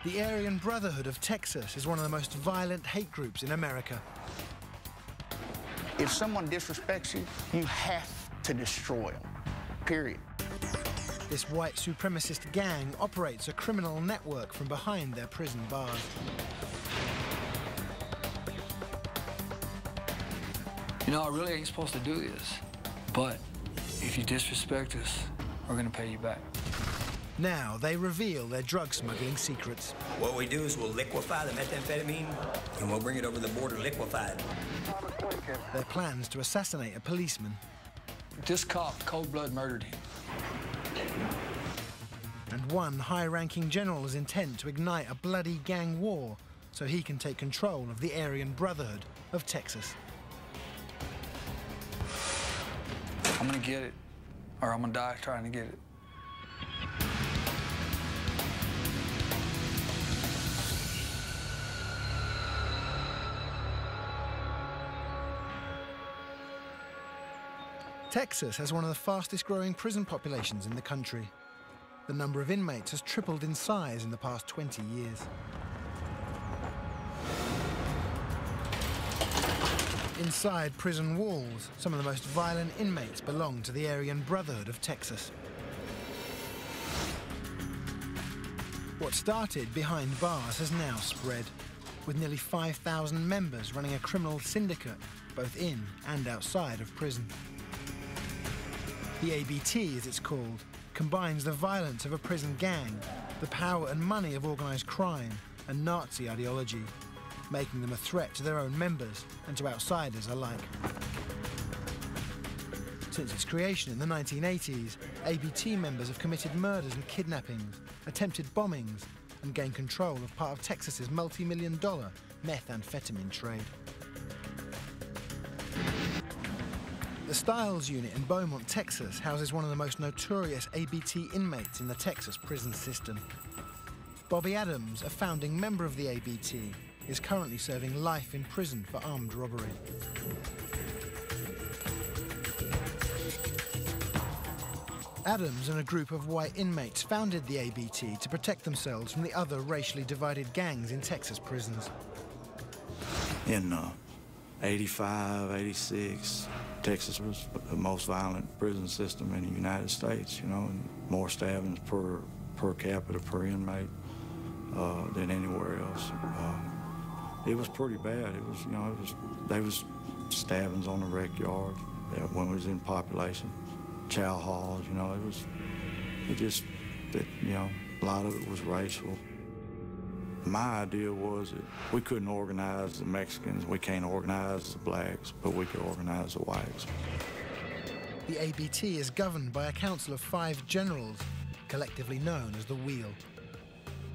The Aryan Brotherhood of Texas is one of the most violent hate groups in America. If someone disrespects you, you have to destroy them, period. This white supremacist gang operates a criminal network from behind their prison bars. You know, I really ain't supposed to do this, but if you disrespect us, we're gonna pay you back. Now they reveal their drug smuggling secrets. What we do is we'll liquefy the methamphetamine and we'll bring it over the border liquefied. Their plans to assassinate a policeman. This cop cold-blood murdered him. And one high-ranking general's intent to ignite a bloody gang war so he can take control of the Aryan Brotherhood of Texas. I'm gonna get it, or I'm gonna die trying to get it. Texas has one of the fastest-growing prison populations in the country. The number of inmates has tripled in size in the past 20 years. Inside prison walls, some of the most violent inmates belong to the Aryan Brotherhood of Texas. What started behind bars has now spread, with nearly 5,000 members running a criminal syndicate, both in and outside of prison. The ABT, as it's called, combines the violence of a prison gang, the power and money of organised crime, and Nazi ideology, making them a threat to their own members and to outsiders alike. Since its creation in the 1980s, ABT members have committed murders and kidnappings, attempted bombings, and gained control of part of Texas's multi-million-dollar methamphetamine trade. The Stiles unit in Beaumont, Texas, houses one of the most notorious ABT inmates in the Texas prison system. Bobby Adams, a founding member of the ABT, is currently serving life in prison for armed robbery. Adams and a group of white inmates founded the ABT to protect themselves from the other racially divided gangs in Texas prisons. In 85, 86, Texas was the most violent prison system in the United States, you know, and more stabbings per capita, per inmate than anywhere else. It was pretty bad. It was, you know, there was stabbings on the rec yard when it was in population, chow halls, you know, you know, a lot of it was racial. My idea was that we couldn't organize the Mexicans, we can't organize the blacks, but we could organize the whites. The ABT is governed by a council of 5 generals, collectively known as the Wheel.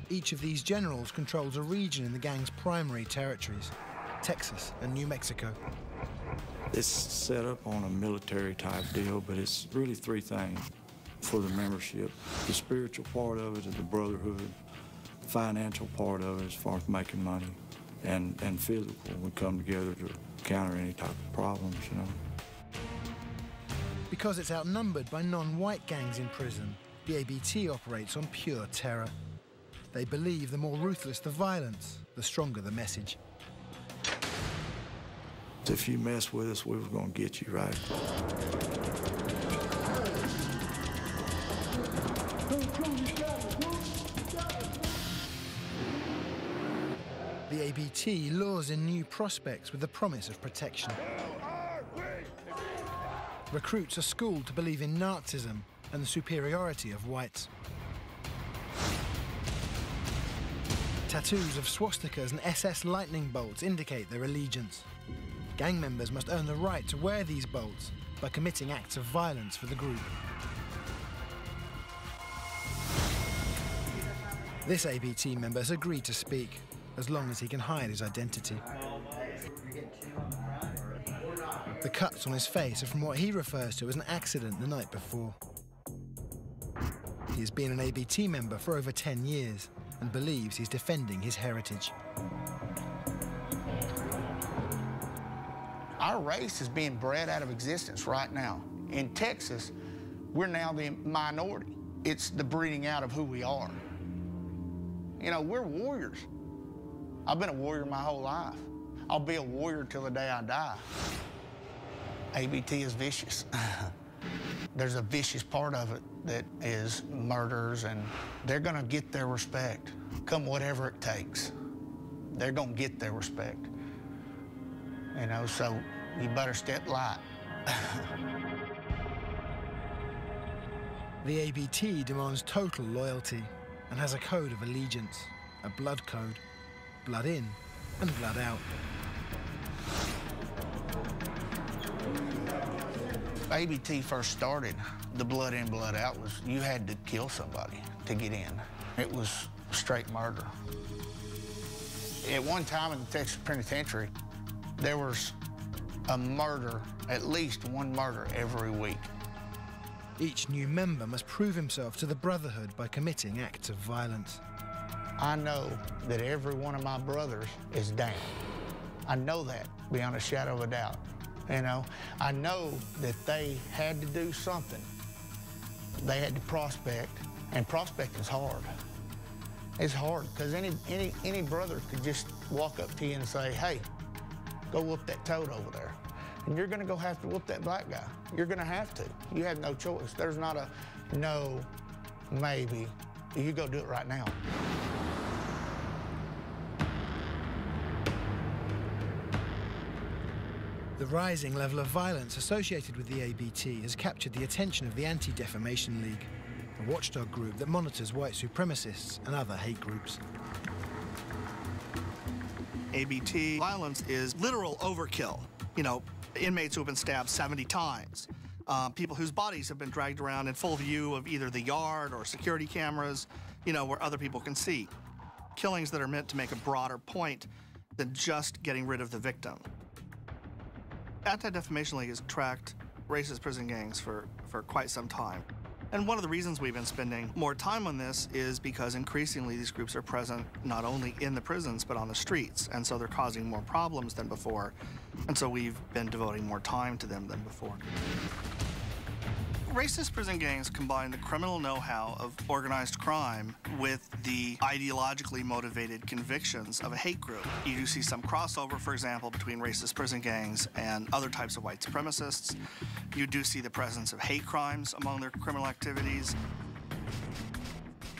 Each of these generals controls a region in the gang's primary territories, Texas and New Mexico. It's set up on a military-type deal, but it's really 3 things for the membership. The spiritual part of it is the brotherhood, financial part of it as far as making money, and physical. We come together to counter any type of problems, you know. Because it's outnumbered by non-white gangs in prison, the ABT operates on pure terror. They believe the more ruthless the violence, the stronger the message. If you mess with us, we were going to get you, right? The ABT lures in new prospects with the promise of protection. Recruits are schooled to believe in Nazism and the superiority of whites. Tattoos of swastikas and SS lightning bolts indicate their allegiance. Gang members must earn the right to wear these bolts by committing acts of violence for the group. This ABT member has agreed to speak, as long as he can hide his identity. The cuts on his face are from what he refers to as an accident the night before. He has been an ABT member for over 10 years and believes he's defending his heritage. Our race is being bred out of existence right now. In Texas, we're now the minority. It's the breeding out of who we are. You know, we're warriors. I've been a warrior my whole life. I'll be a warrior till the day I die. ABT is vicious. There's a vicious part of it that is murders, and they're gonna get their respect, come whatever it takes. They're gonna get their respect. You know, so you better step light. The ABT demands total loyalty and has a code of allegiance, a blood code, blood in and blood out. ABT first started, the blood in, blood out was you had to kill somebody to get in. It was straight murder. At one time in the Texas Penitentiary, there was a murder, at least one murder every week. Each new member must prove himself to the Brotherhood by committing acts of violence. I know that every one of my brothers is down. I know that beyond a shadow of a doubt. You know, I know that they had to do something. They had to prospect, and prospecting's hard. It's hard because any brother could just walk up to you and say, hey, go whoop that toad over there. And you're gonna go have to whoop that black guy. You're gonna have to. You have no choice. There's not a no, maybe. You go do it right now. The rising level of violence associated with the ABT has captured the attention of the Anti-Defamation League, a watchdog group that monitors white supremacists and other hate groups. ABT violence is literal overkill. You know, inmates who have been stabbed 70 times, people whose bodies have been dragged around in full view of either the yard or security cameras, you know, where other people can see. Killings that are meant to make a broader point than just getting rid of the victim. Anti-Defamation League has tracked racist prison gangs for quite some time. And one of the reasons we've been spending more time on this is because increasingly these groups are present not only in the prisons, but on the streets. And so they're causing more problems than before. And so we've been devoting more time to them than before. Racist prison gangs combine the criminal know-how of organized crime with the ideologically motivated convictions of a hate group. You do see some crossover, for example, between racist prison gangs and other types of white supremacists. You do see the presence of hate crimes among their criminal activities.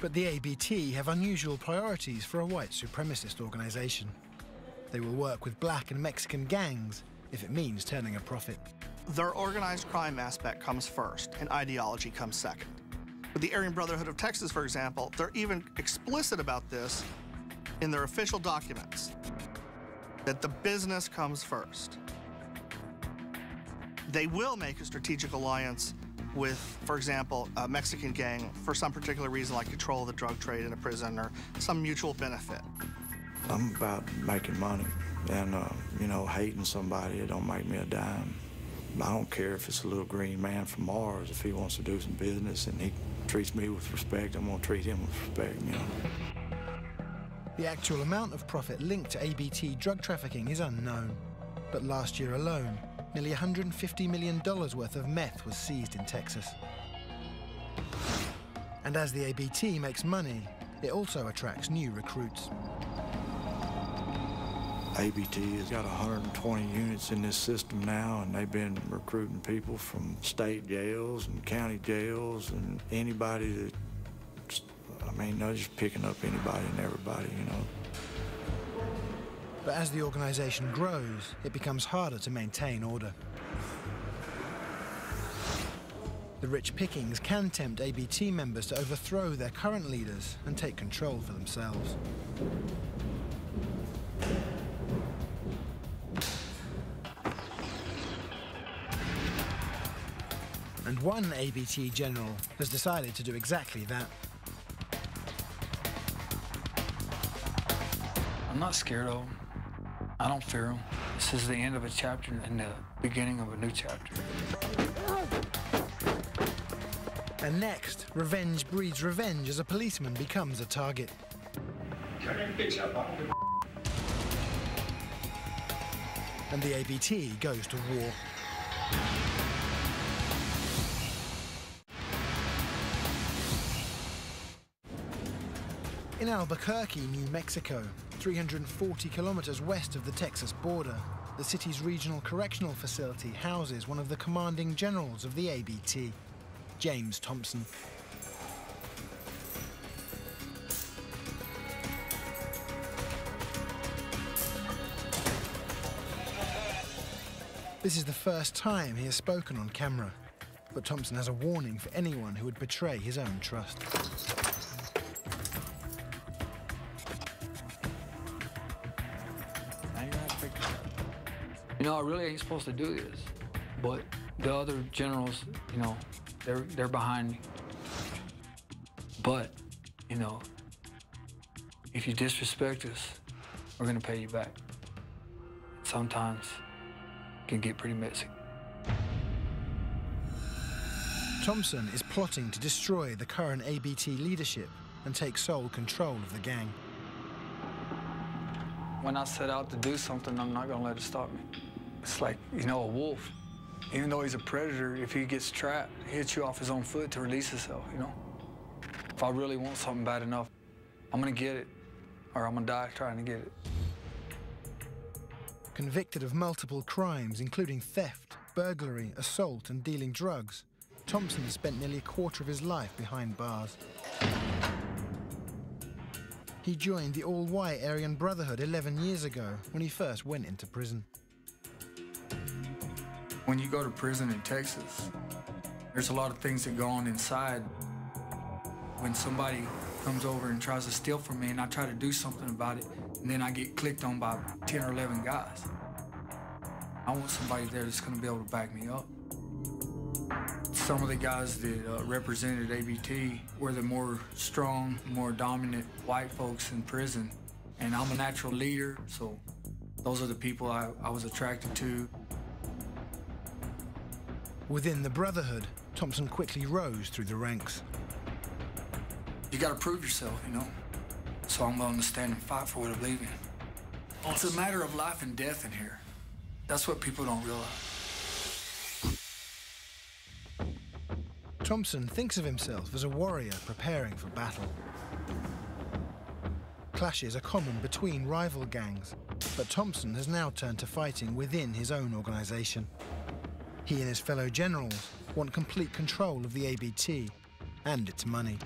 But the ABT have unusual priorities for a white supremacist organization. They will work with black and Mexican gangs if it means turning a profit. Their organized crime aspect comes first, and ideology comes second. With the Aryan Brotherhood of Texas, for example, they're even explicit about this in their official documents, that the business comes first. They will make a strategic alliance with, for example, a Mexican gang for some particular reason, like control of the drug trade in a prison or some mutual benefit. I'm about making money, and, you know, hating somebody, it don't make me a dime. I don't care if it's a little green man from Mars. If he wants to do some business and he treats me with respect, I'm gonna treat him with respect, you know. The actual amount of profit linked to ABT drug trafficking is unknown. But last year alone, nearly $150 million worth of meth was seized in Texas. And as the ABT makes money, it also attracts new recruits. ABT has got 120 units in this system now, and they've been recruiting people from state jails and county jails and anybody that, I mean, they're just picking up anybody and everybody, you know. But as the organization grows, it becomes harder to maintain order. The rich pickings can tempt ABT members to overthrow their current leaders and take control for themselves. And one ABT general has decided to do exactly that. I'm not scared of them. I don't fear them. This is the end of a chapter and the beginning of a new chapter. And next, revenge breeds revenge as a policeman becomes a target. And the ABT goes to war. In Albuquerque, New Mexico, 340 kilometers west of the Texas border, the city's regional correctional facility houses one of the commanding generals of the ABT, James Thompson. This is the first time he has spoken on camera, but Thompson has a warning for anyone who would betray his own trust. You know, I really ain't supposed to do this, but the other generals, you know, they're behind me. But, you know, if you disrespect us, we're gonna pay you back. Sometimes it can get pretty messy. Thompson is plotting to destroy the current ABT leadership and take sole control of the gang. When I set out to do something, I'm not gonna let it stop me. It's like, you know, a wolf. Even though he's a predator, if he gets trapped, he hits you off his own foot to release himself, you know? If I really want something bad enough, I'm gonna get it, or I'm gonna die trying to get it. Convicted of multiple crimes, including theft, burglary, assault, and dealing drugs, Thompson has spent nearly a quarter of his life behind bars. He joined the all-white Aryan Brotherhood 11 years ago when he first went into prison. When you go to prison in Texas, there's a lot of things that go on inside. When somebody comes over and tries to steal from me and I try to do something about it, and then I get clicked on by 10 or 11 guys, I want somebody there that's gonna be able to back me up. Some of the guys that represented ABT were the more strong, more dominant white folks in prison. And I'm a natural leader, so those are the people I was attracted to. Within the Brotherhood, Thompson quickly rose through the ranks. You gotta prove yourself, you know? So I'm willing to stand and fight for what I believe in. It's a matter of life and death in here. That's what people don't realize. Thompson thinks of himself as a warrior preparing for battle. Clashes are common between rival gangs, but Thompson has now turned to fighting within his own organization. He and his fellow generals want complete control of the ABT and its money.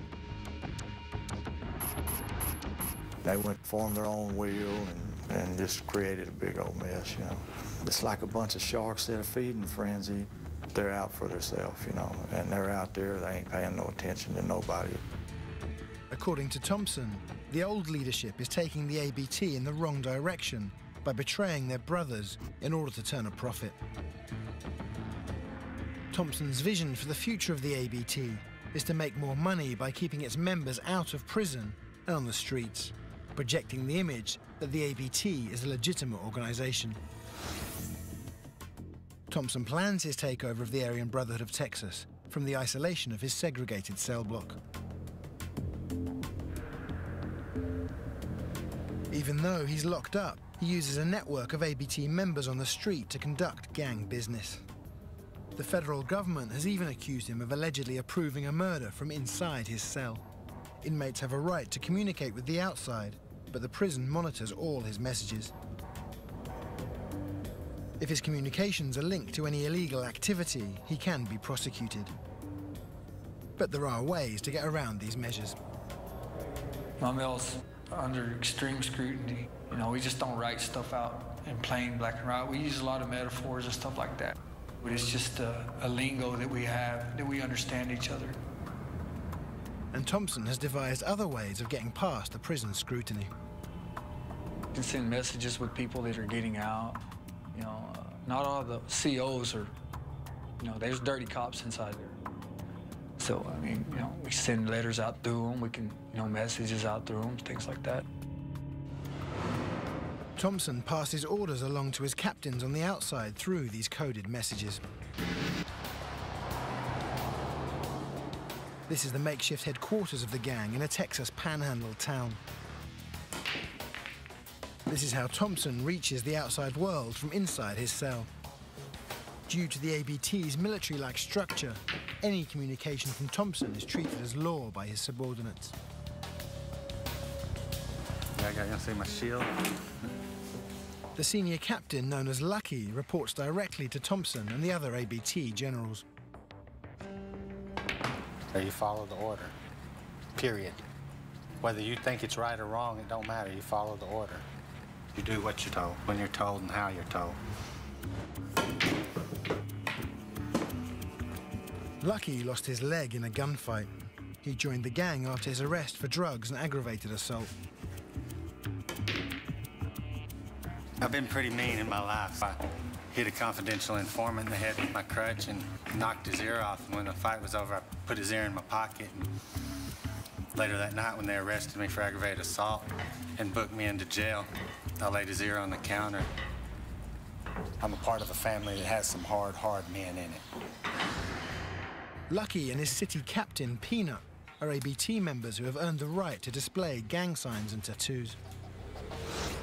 They went formed their own wheel and just created a big old mess, you know. It's like a bunch of sharks that are feeding frenzy. They're out for themselves, you know, and they're out there, they ain't paying no attention to nobody. According to Thompson, the old leadership is taking the ABT in the wrong direction by betraying their brothers in order to turn a profit. Thompson's vision for the future of the ABT is to make more money by keeping its members out of prison and on the streets, projecting the image that the ABT is a legitimate organization. Thompson plans his takeover of the Aryan Brotherhood of Texas from the isolation of his segregated cell block. Even though he's locked up, he uses a network of ABT members on the street to conduct gang business. The federal government has even accused him of allegedly approving a murder from inside his cell. Inmates have a right to communicate with the outside, but the prison monitors all his messages. If his communications are linked to any illegal activity, he can be prosecuted. But there are ways to get around these measures. My mail's under extreme scrutiny. You know, we just don't write stuff out in plain black and white. We use a lot of metaphors and stuff like that. But it's just a lingo that we have, that we understand each other. And Thompson has devised other ways of getting past the prison scrutiny. You can send messages with people that are getting out. You know, not all the COs are, you know, there's dirty cops inside there. So, I mean, you know, we send letters out through them. We can, you know, messages out through them, things like that. Thompson passes orders along to his captains on the outside through these coded messages. This is the makeshift headquarters of the gang in a Texas panhandle town. This is how Thompson reaches the outside world from inside his cell. Due to the ABT's military-like structure, any communication from Thompson is treated as law by his subordinates. I got, you see my shield? The senior captain, known as Lucky, reports directly to Thompson and the other ABT generals. So you follow the order, period. Whether you think it's right or wrong, it don't matter. You follow the order. You do what you're told, when you're told, and how you're told. Lucky lost his leg in a gunfight. He joined the gang after his arrest for drugs and aggravated assault. I've been pretty mean in my life. I hit a confidential informant in the head with my crutch and knocked his ear off. And when the fight was over, I put his ear in my pocket. And later that night, when they arrested me for aggravated assault and booked me into jail, I laid his ear on the counter. I'm a part of a family that has some hard men in it. Lucky and his city captain, Peanut, are ABT members who have earned the right to display gang signs and tattoos.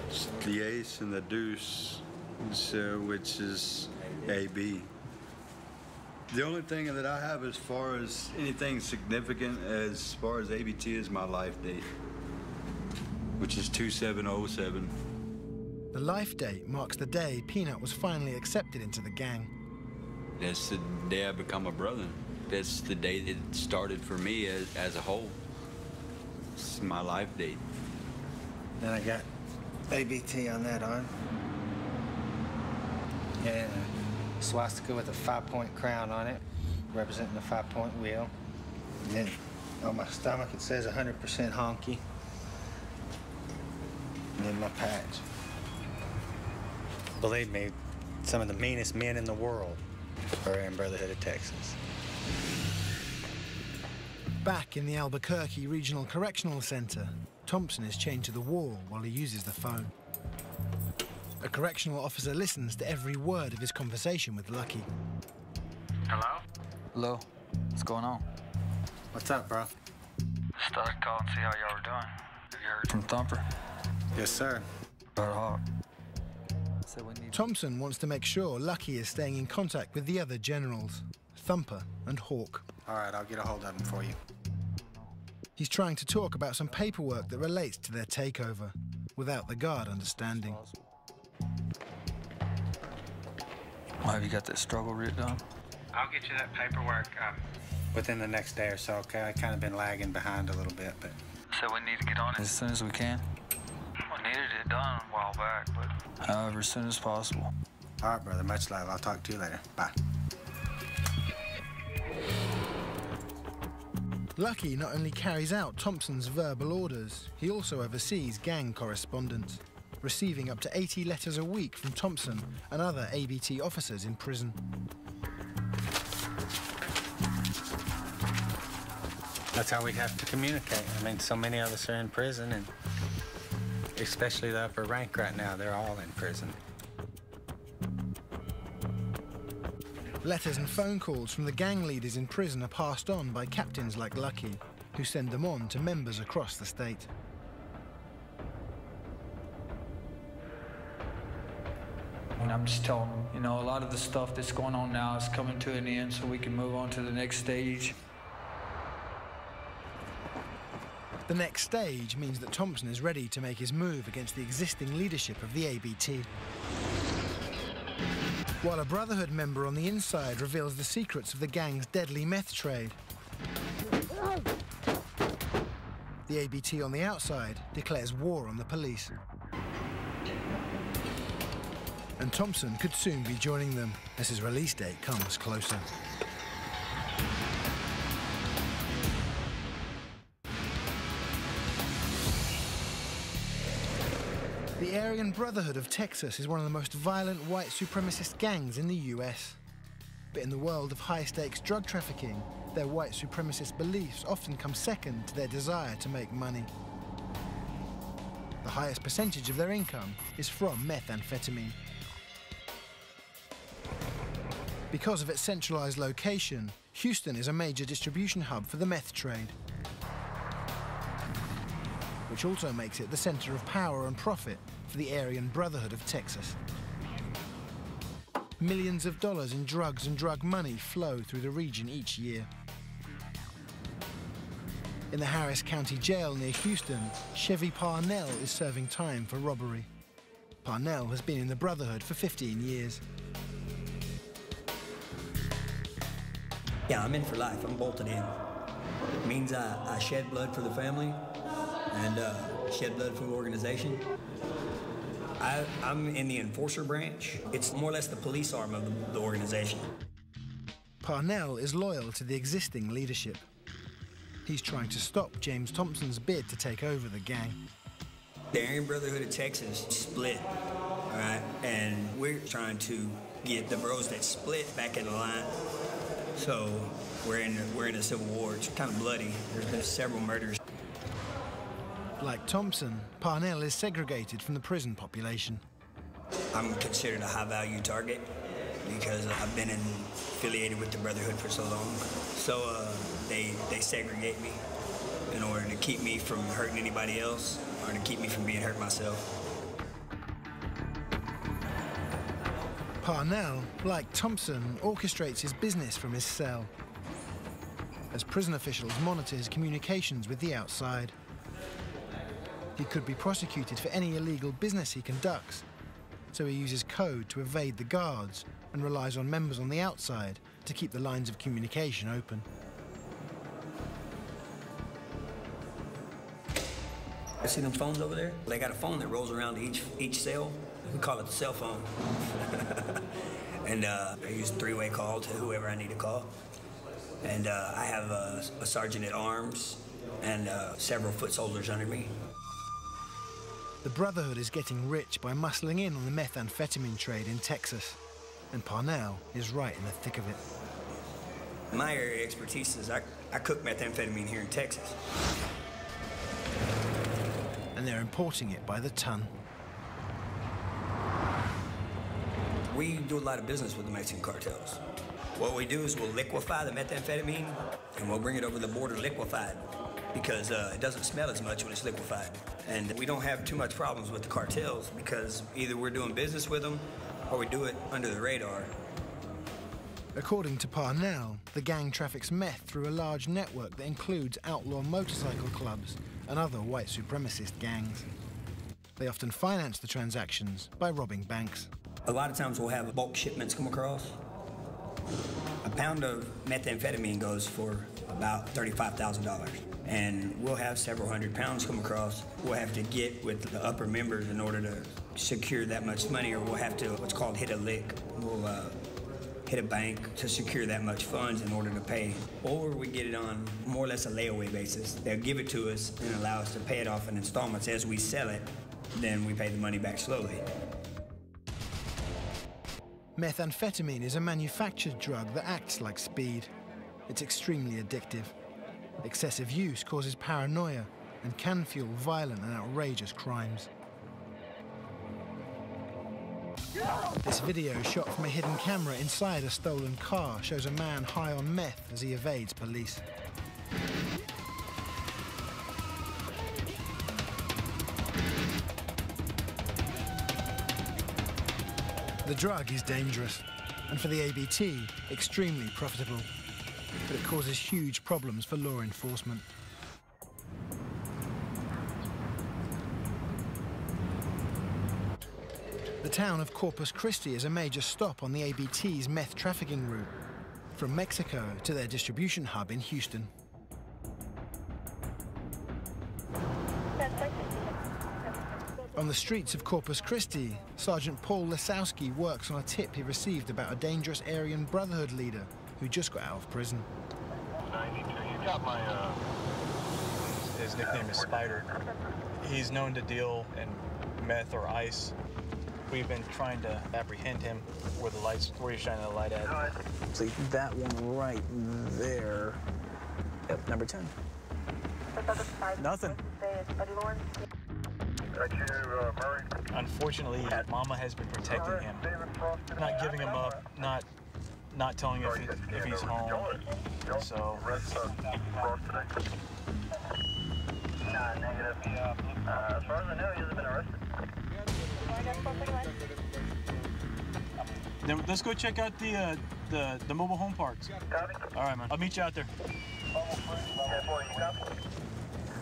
It's the ace and the deuce, which is AB. The only thing that I have as far as anything significant as far as ABT is my life date, which is 2707. The life date marks the day Peanut was finally accepted into the gang. That's the day I become a brother. That's the day it started for me as a whole. It's my life date. Then I got ABT on that arm. Yeah, swastika with a 5-point crown on it, representing the 5-point wheel. And then on my stomach it says 100% honky. And then my patch. Believe me, some of the meanest men in the world are in Brotherhood of Texas. Back in the Albuquerque Regional Correctional Center, Thompson is chained to the wall while he uses the phone. A correctional officer listens to every word of his conversation with Lucky. Hello? Hello. What's going on? What's up, bro? Just thought I'd call and see how y'all were doing. Have you heard from Thumper? Yes, sir. About Hawk. Thompson wants to make sure Lucky is staying in contact with the other generals, Thumper and Hawk. All right, I'll get a hold of him for you. He's trying to talk about some paperwork that relates to their takeover, without the guard understanding. Have you got that struggle writ down? I'll get you that paperwork within the next day or so, okay? I've kind of been lagging behind a little bit, but... So we need to get on it as soon as we can. We needed it done a while back, but however, as soon as possible. All right, brother, much love. I'll talk to you later. Bye. Lucky not only carries out Thompson's verbal orders, he also oversees gang correspondence, receiving up to 80 letters a week from Thompson and other ABT officers in prison. That's how we have to communicate. I mean, so many of us are in prison, and especially the upper rank right now, they're all in prison. Letters and phone calls from the gang leaders in prison are passed on by captains like Lucky, who send them on to members across the state. And I'm just telling them, you know, a lot of the stuff that's going on now is coming to an end so we can move on to the next stage. The next stage means that Thompson is ready to make his move against the existing leadership of the ABT. While a Brotherhood member on the inside reveals the secrets of the gang's deadly meth trade, the ABT on the outside declares war on the police. And Thompson could soon be joining them as his release date comes closer. The Aryan Brotherhood of Texas is one of the most violent white supremacist gangs in the US. But in the world of high-stakes drug trafficking, their white supremacist beliefs often come second to their desire to make money. The highest percentage of their income is from methamphetamine. Because of its centralized location, Houston is a major distribution hub for the meth trade, which also makes it the center of power and profit for the Aryan Brotherhood of Texas. Millions of dollars in drugs and drug money flow through the region each year. In the Harris County Jail near Houston, Chevy Parnell is serving time for robbery. Parnell has been in the Brotherhood for 15 years. Yeah, I'm in for life. I'm bolted in. It means I shed blood for the family and shed blood for the organization. I'm in the enforcer branch. It's more or less the police arm of the organization. Parnell is loyal to the existing leadership. He's trying to stop James Thompson's bid to take over the gang. The Aryan Brotherhood of Texas split, all right? And we're trying to get the bros that split back in the line. So we're in a civil war. It's kind of bloody. There's been several murders. Like Thompson, Parnell is segregated from the prison population. I'm considered a high-value target because I've been affiliated with the Brotherhood for so long. So they segregate me in order to keep me from hurting anybody else or to keep me from being hurt myself. Parnell, like Thompson, orchestrates his business from his cell as prison officials monitor his communications with the outside. He could be prosecuted for any illegal business he conducts, so he uses code to evade the guards and relies on members on the outside to keep the lines of communication open. You see them phones over there? They got a phone that rolls around to each cell. We call it the cell phone. And I use a three-way call to whoever I need to call. And I have a sergeant at arms and several foot soldiers under me. The Brotherhood is getting rich by muscling in on the methamphetamine trade in Texas, and Parnell is right in the thick of it. My area of expertise is I cook methamphetamine here in Texas. And they're importing it by the ton. We do a lot of business with the Mexican cartels. What we do is we'll liquefy the methamphetamine and we'll bring it over the border liquefied because it doesn't smell as much when it's liquefied. And we don't have too much problems with the cartels because either we're doing business with them or we do it under the radar. According to Parnell, the gang traffics meth through a large network that includes outlaw motorcycle clubs and other white supremacist gangs. They often finance the transactions by robbing banks. A lot of times we'll have bulk shipments come across. A pound of methamphetamine goes for about $35,000. And we'll have several hundred pounds come across. We'll have to get with the upper members in order to secure that much money, or we'll have to what's called hit a lick. We'll hit a bank to secure that much funds in order to pay. Or we get it on more or less a layaway basis. They'll give it to us and allow us to pay it off in installments. As we sell it, then we pay the money back slowly. Methamphetamine is a manufactured drug that acts like speed. It's extremely addictive. Excessive use causes paranoia and can fuel violent and outrageous crimes. This video, shot from a hidden camera inside a stolen car, shows a man high on meth as he evades police. The drug is dangerous, and for the ABT, extremely profitable. But it causes huge problems for law enforcement. The town of Corpus Christi is a major stop on the ABT's meth trafficking route, from Mexico to their distribution hub in Houston. On the streets of Corpus Christi, Sergeant Paul Lesowski works on a tip he received about a dangerous Aryan Brotherhood leader who just got out of prison. 92, you got my, His nickname is Spider. He's known to deal in meth or ice. We've been trying to apprehend him where he's shining the light at. See, that one right there. Yep, number 10. Nothing. Unfortunately, Mama has been protecting him, not giving him up, not telling him if he's home. So. Negative. As far as I know, he hasn't been arrested. Then let's go check out the mobile home parks. All right, man. I'll meet you out there.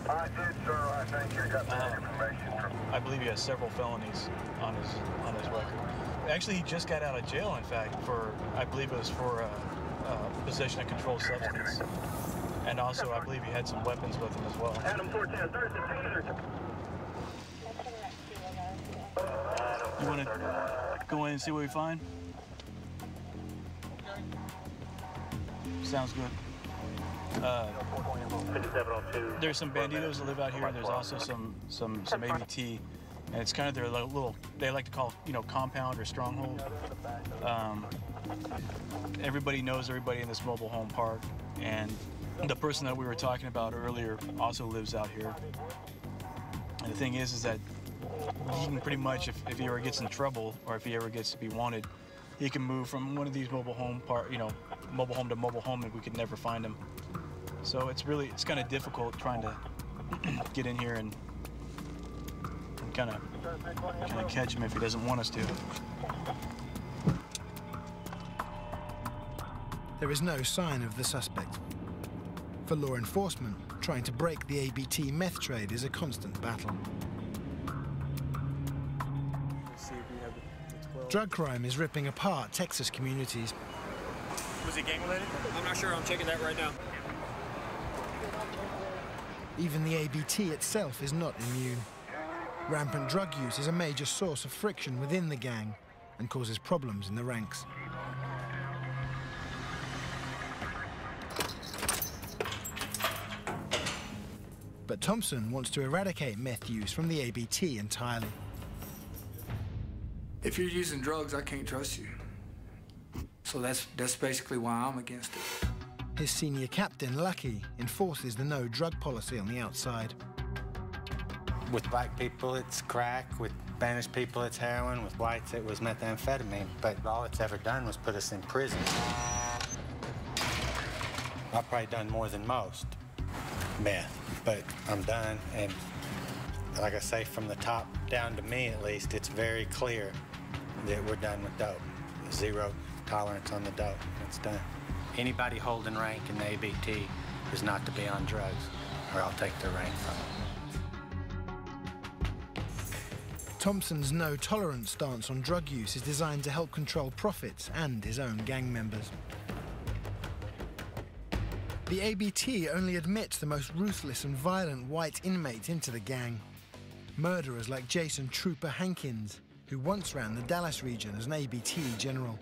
I did, sir. I think you got that information from... I believe he has several felonies on his record. Actually, he just got out of jail, in fact, for, I believe it was for possession of controlled substance. And also, I believe he had some weapons with him as well. Adam 410, You want to go in and see what we find? Sounds good. There's some banditos that live out here. There's also some ABT, and it's kind of their little, they like to call, you know, compound or stronghold. Everybody knows everybody in this mobile home park, and the person that we were talking about earlier also lives out here. And the thing is that he can pretty much, if he ever gets in trouble or if he ever gets to be wanted, he can move from one of these mobile home to mobile home, and we could never find him. So it's kind of difficult trying to get in here and kind of catch him if he doesn't want us to. There is no sign of the suspect. For law enforcement, trying to break the ABT meth trade is a constant battle. Drug crime is ripping apart Texas communities. Was it gang-related? I'm not sure. I'm checking that right now. Even the ABT itself is not immune. Rampant drug use is a major source of friction within the gang and causes problems in the ranks. But Thompson wants to eradicate meth use from the ABT entirely. If you're using drugs, I can't trust you. So that's basically why I'm against it. His senior captain, Lucky, enforces the no drug policy on the outside. With black people, it's crack. With Spanish people, it's heroin. With whites, it was methamphetamine. But all it's ever done was put us in prison. I've probably done more than most meth, but I'm done. And like I say, from the top down to me, at least, it's very clear that we're done with dope. Zero tolerance on the dope. It's done. Anybody holding rank in the ABT is not to be on drugs, or I'll take their rank from them. Thompson's no-tolerance stance on drug use is designed to help control profits and his own gang members. The ABT only admits the most ruthless and violent white inmates into the gang. Murderers like Jason Trooper Hankins, who once ran the Dallas region as an ABT general.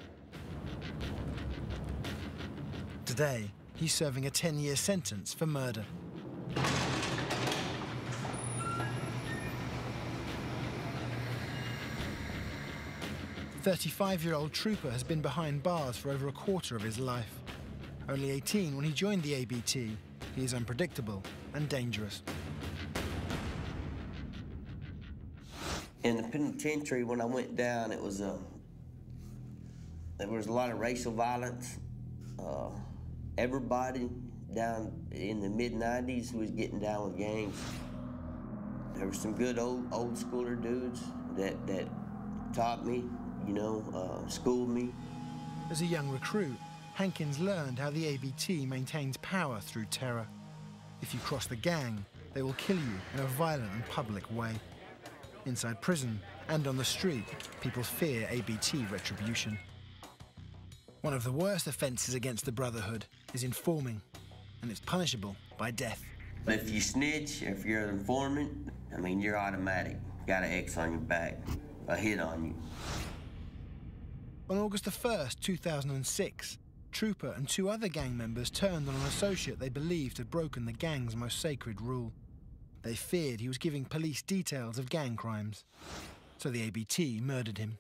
Today, he's serving a 10-year sentence for murder. 35-year-old Trooper has been behind bars for over a quarter of his life. Only 18 when he joined the ABT, he is unpredictable and dangerous. In the penitentiary, when I went down, there was a lot of racial violence. Everybody down in the mid-90s was getting down with gangs. There were some good old schooler dudes that taught me, you know, schooled me. As a young recruit, Hankins learned how the ABT maintains power through terror. If you cross the gang, they will kill you in a violent and public way. Inside prison and on the street, people fear ABT retribution. One of the worst offences against the Brotherhood is informing, and it's punishable by death. If you snitch, if you're an informant, I mean, you're automatic. Got an X on your back, a hit on you. On August the 1st, 2006, Trooper and 2 other gang members turned on an associate they believed had broken the gang's most sacred rule. They feared he was giving police details of gang crimes, so the ABT murdered him.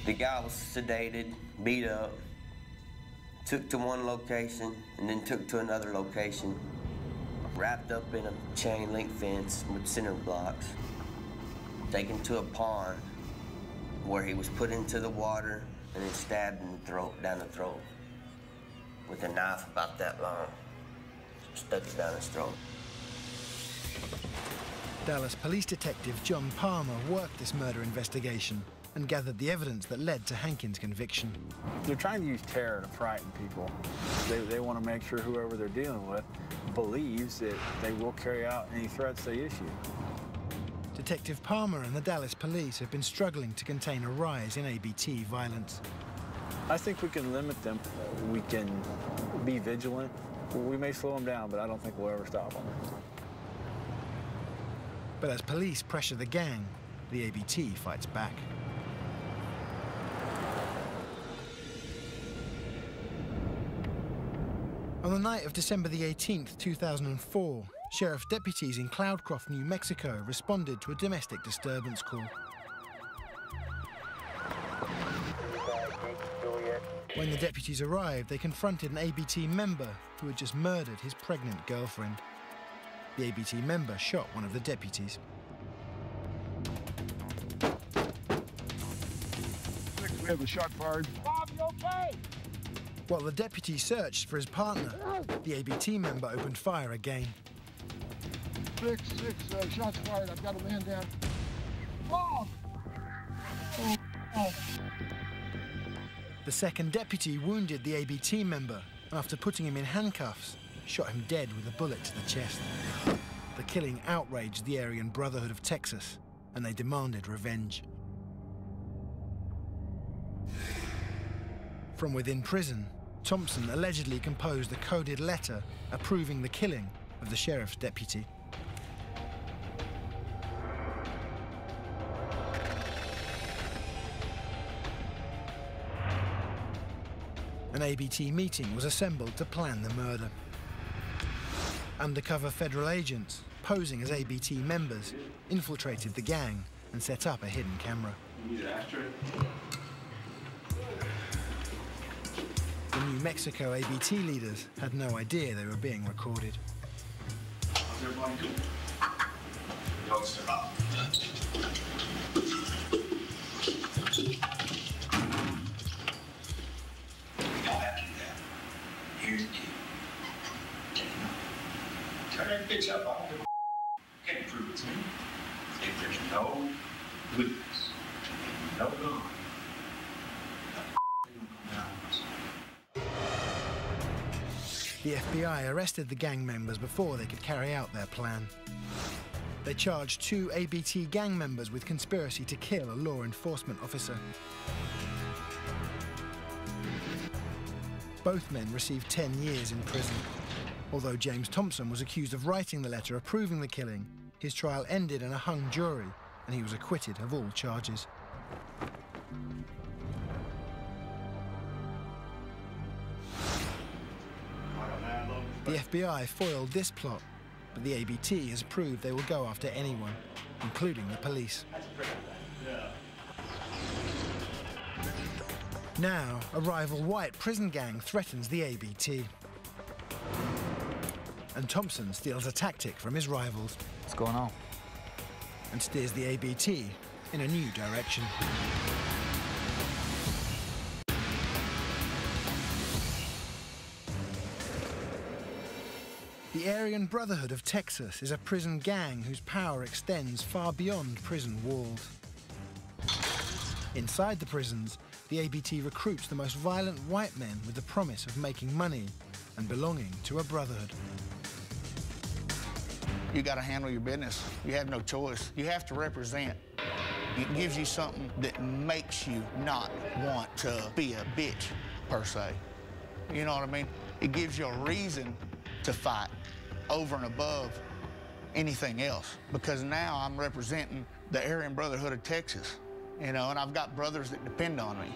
The guy was sedated, beat up, took to one location, and then took to another location, wrapped up in a chain link fence with cinder blocks, taken to a pond where he was put into the water and then stabbed in the throat, down the throat, with a knife about that long. Stuck it down his throat. Dallas police detective John Palmer worked this murder investigation and gathered the evidence that led to Hankin's conviction. They're trying to use terror to frighten people. They want to make sure whoever they're dealing with believes that they will carry out any threats they issue. Detective Palmer and the Dallas police have been struggling to contain a rise in ABT violence. I think we can limit them. We can be vigilant. We may slow them down, but I don't think we'll ever stop them. But as police pressure the gang, the ABT fights back. On the night of December the 18th, 2004, sheriff deputies in Cloudcroft, New Mexico, responded to a domestic disturbance call. When the deputies arrived, they confronted an ABT member who had just murdered his pregnant girlfriend. The ABT member shot one of the deputies. We have a shot fired. Bob, you okay? While the deputy searched for his partner, the ABT member opened fire again. Six, shots fired. I've got a man down. Bob! Oh. The second deputy wounded the ABT member, and after putting him in handcuffs, shot him dead with a bullet to the chest. The killing outraged the Aryan Brotherhood of Texas, and they demanded revenge. From within prison, Thompson allegedly composed a coded letter approving the killing of the sheriff's deputy. An ABT meeting was assembled to plan the murder. Undercover federal agents, posing as ABT members, infiltrated the gang and set up a hidden camera. The New Mexico ABT leaders had no idea they were being recorded. How's everybody doing? Here's the deal. Turn that bitch up. I don't give a can't prove it to me. If there's no witness, no gun, The FBI arrested the gang members before they could carry out their plan. They charged 2 ABT gang members with conspiracy to kill a law enforcement officer. Both men received 10 years in prison. Although James Thompson was accused of writing the letter approving the killing, his trial ended in a hung jury, and he was acquitted of all charges. The FBI foiled this plot, but the ABT has proved they will go after anyone, including the police. Now, a rival white prison gang threatens the ABT. And Thompson steals a tactic from his rivals. What's going on? And steers the ABT in a new direction. The Aryan Brotherhood of Texas is a prison gang whose power extends far beyond prison walls. Inside the prisons, the ABT recruits the most violent white men with the promise of making money and belonging to a brotherhood. You got to handle your business. You have no choice. You have to represent. It gives you something that makes you not want to be a bitch, per se. You know what I mean? It gives you a reason to fight over and above anything else, because now I'm representing the Aryan Brotherhood of Texas, you know, and I've got brothers that depend on me.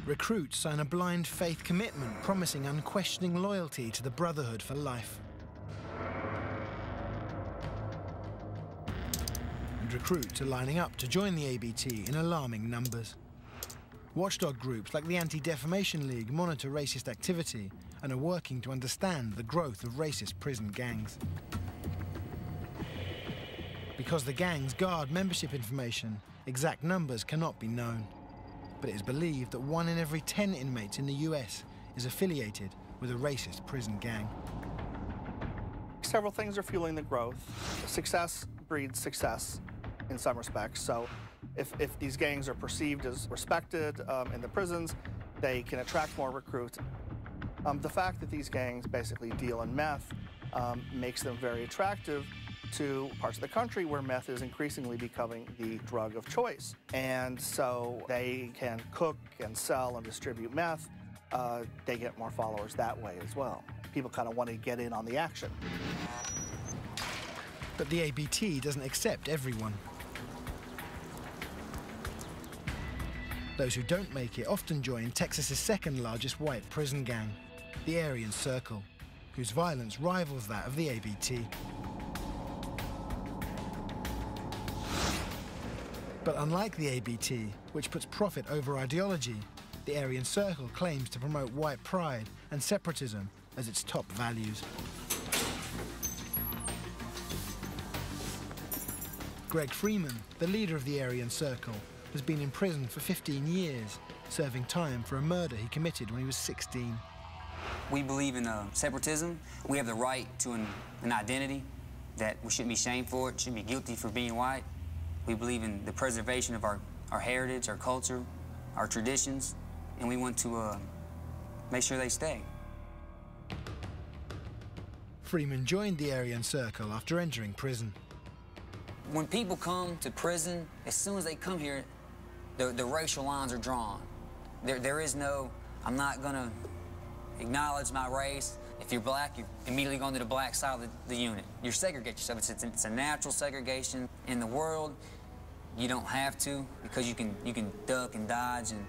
Recruits sign a blind faith commitment promising unquestioning loyalty to the Brotherhood for life. And recruits are lining up to join the ABT in alarming numbers. Watchdog groups like the Anti-Defamation League monitor racist activity and are working to understand the growth of racist prison gangs. Because the gangs guard membership information, exact numbers cannot be known. But it is believed that 1 in every 10 inmates in the US is affiliated with a racist prison gang. Several things are fueling the growth. Success breeds success. in some respects. So if these gangs are perceived as respected in the prisons, they can attract more recruits. The fact that these gangs basically deal in meth makes them very attractive to parts of the country where meth is increasingly becoming the drug of choice. And so they can cook and sell and distribute meth. They get more followers that way as well. People kind of want to get in on the action. But the ABT doesn't accept everyone. Those who don't make it often join Texas's second largest white prison gang, the Aryan Circle, whose violence rivals that of the ABT. But unlike the ABT, which puts profit over ideology, the Aryan Circle claims to promote white pride and separatism as its top values. Greg Freeman, the leader of the Aryan Circle, has been in prison for 15 years, serving time for a murder he committed when he was 16. We believe in separatism. We have the right to an identity, that we shouldn't be shamed for it, shouldn't be guilty for being white. We believe in the preservation of our heritage, our culture, our traditions, and we want to make sure they stay. Freeman joined the Aryan Circle after entering prison. When people come to prison, as soon as they come here, the racial lines are drawn. There is no, I'm not gonna acknowledge my race. If you're black, you're immediately going to the black side of the unit. You segregate yourself. It's a natural segregation. In the world, you don't have to, because you can duck and dodge and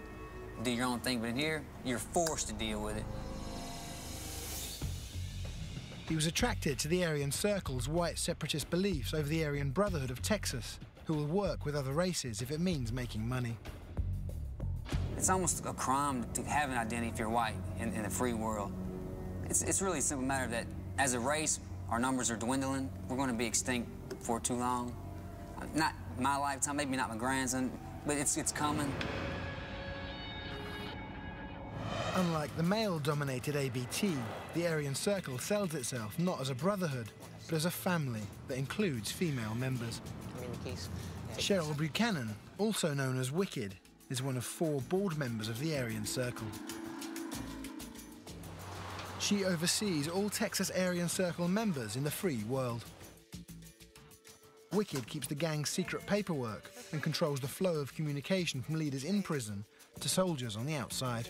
do your own thing, but in here, you're forced to deal with it. He was attracted to the Aryan Circle's white separatist beliefs over the Aryan Brotherhood of Texas, who will work with other races if it means making money. It's almost a crime to have an identity if you're white in the free world. It's really a simple matter that, as a race, our numbers are dwindling. We're going to be extinct before too long. Not my lifetime, maybe not my grandson, but it's coming. Unlike the male-dominated ABT, the Aryan Circle sells itself not as a brotherhood, but as a family that includes female members. Cheryl Buchanan, also known as Wicked, is one of 4 board members of the Aryan Circle. She oversees all Texas Aryan Circle members in the free world. Wicked keeps the gang's secret paperwork and controls the flow of communication from leaders in prison to soldiers on the outside.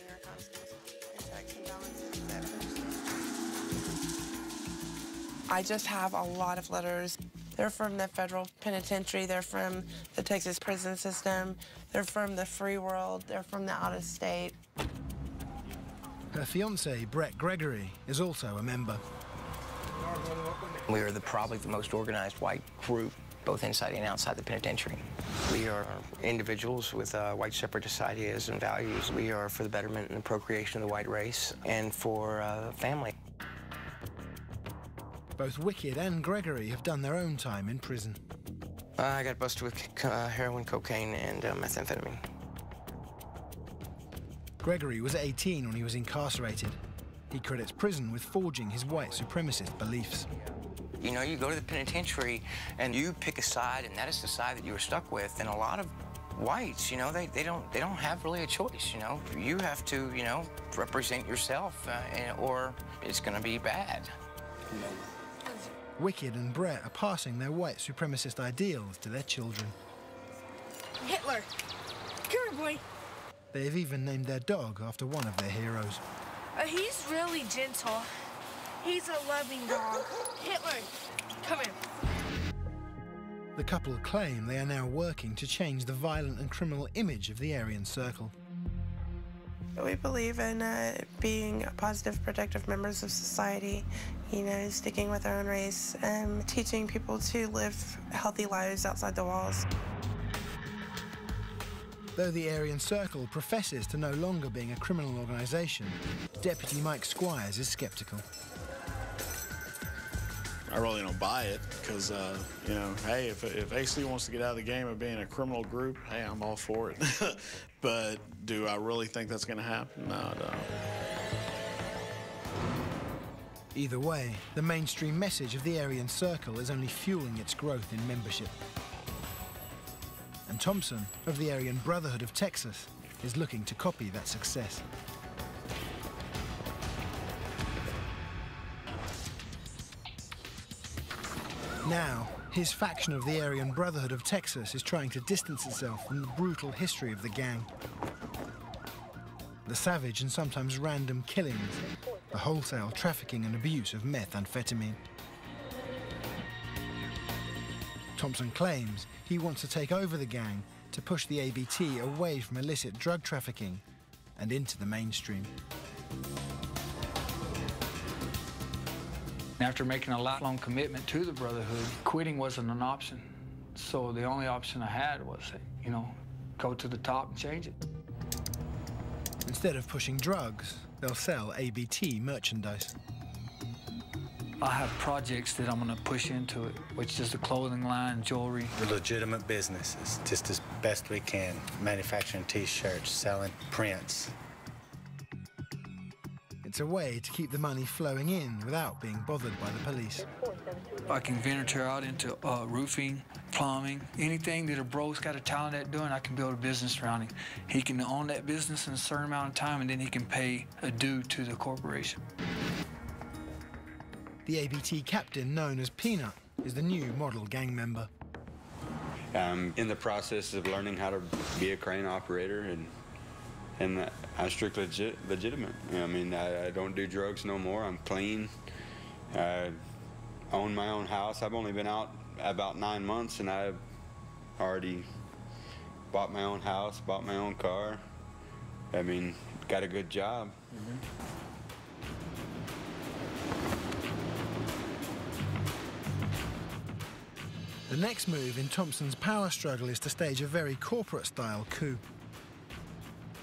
I just have a lot of letters. They're from the federal penitentiary, they're from the Texas prison system, they're from the free world, they're from the out-of-state. Her fiancé, Brett Gregory, is also a member. We are probably the most organized white group, both inside and outside the penitentiary. We are individuals with white separatist ideas and values. We are for the betterment and the procreation of the white race and for family. Both Wicked and Gregory have done their own time in prison. I got busted with heroin, cocaine, and methamphetamine. Gregory was 18 when he was incarcerated. He credits prison with forging his white supremacist beliefs. You know, you go to the penitentiary and you pick a side, and that is the side that you were stuck with. And a lot of whites, you know, they don't have really a choice. You know, you have to, you know, represent yourself, or it's going to be bad. Wicked and Brett are passing their white supremacist ideals to their children. Hitler, come here, boy. They have even named their dog after one of their heroes. He's really gentle. He's a loving dog. Hitler, come here. The couple claim they are now working to change the violent and criminal image of the Aryan Circle. We believe in being positive, protective members of society, you know, sticking with our own race, and teaching people to live healthy lives outside the walls. Though the Aryan Circle professes to no longer being a criminal organisation, Deputy Mike Squires is sceptical. I really don't buy it because, you know, hey, if AC wants to get out of the game of being a criminal group, hey, I'm all for it. But do I really think that's going to happen? No, I don't. Either way, the mainstream message of the Aryan Circle is only fueling its growth in membership. and Thompson, of the Aryan Brotherhood of Texas, is looking to copy that success. Now, his faction of the Aryan Brotherhood of Texas is trying to distance itself from the brutal history of the gang. The savage and sometimes random killings, the wholesale trafficking and abuse of methamphetamine. Thompson claims he wants to take over the gang to push the ABT away from illicit drug trafficking and into the mainstream. After making a lifelong commitment to the Brotherhood, quitting wasn't an option. So the only option I had was, you know, go to the top and change it. Instead of pushing drugs, they'll sell ABT merchandise. I have projects that I'm going to push into it, which is the clothing line, jewelry. We're legitimate businesses, just as best we can, manufacturing T-shirts, selling prints. It's a way to keep the money flowing in without being bothered by the police. I can venture out into roofing, plumbing, anything that a bro's got a talent at doing, I can build a business around him. He can own that business in a certain amount of time, and then he can pay a due to the corporation. The ABT captain, known as Peanut, is the new model gang member. I'm in the process of learning how to be a crane operator, and I'm strictly legitimate. I mean, I don't do drugs no more. I'm clean. I own my own house. I've only been out about 9 months, and I've already bought my own house, bought my own car. I mean, got a good job. The next move in Thompson's power struggle is to stage a very corporate-style coup.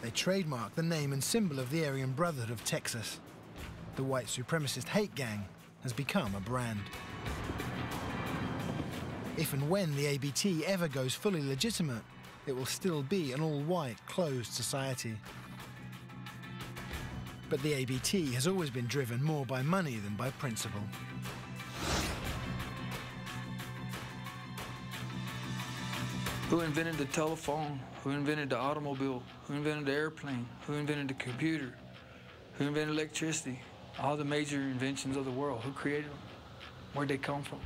They trademark the name and symbol of the Aryan Brotherhood of Texas. The white supremacist hate gang has become a brand. If and when the ABT ever goes fully legitimate, it will still be an all-white, closed society. But the ABT has always been driven more by money than by principle. Who invented the telephone? Who invented the automobile? Who invented the airplane? Who invented the computer? Who invented electricity? All the major inventions of the world. Who created them? Where'd they come from?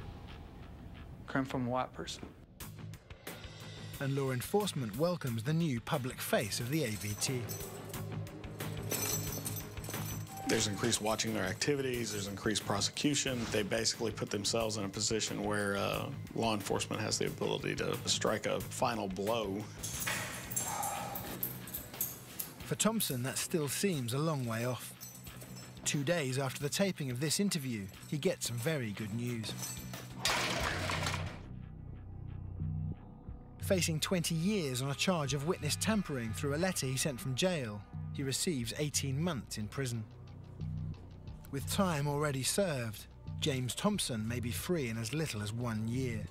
Come from a white person. And law enforcement welcomes the new public face of the ABT. There's increased watching their activities, there's increased prosecution. They basically put themselves in a position where law enforcement has the ability to strike a final blow. For Thompson, that still seems a long way off. 2 days after the taping of this interview, he gets some very good news. Facing 20 years on a charge of witness tampering through a letter he sent from jail, he receives 18 months in prison. With time already served, James Thompson may be free in as little as 1 year,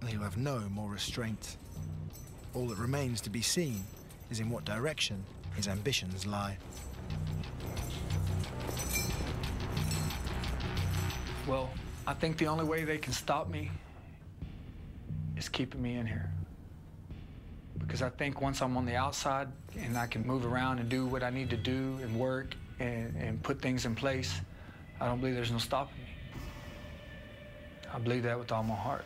and he'll have no more restraints. All that remains to be seen is in what direction his ambitions lie. Well, I think the only way they can stop me is keeping me in here. Because I think once I'm on the outside and I can move around and do what I need to do and work and put things in place, I don't believe there's no stopping me. I believe that with all my heart.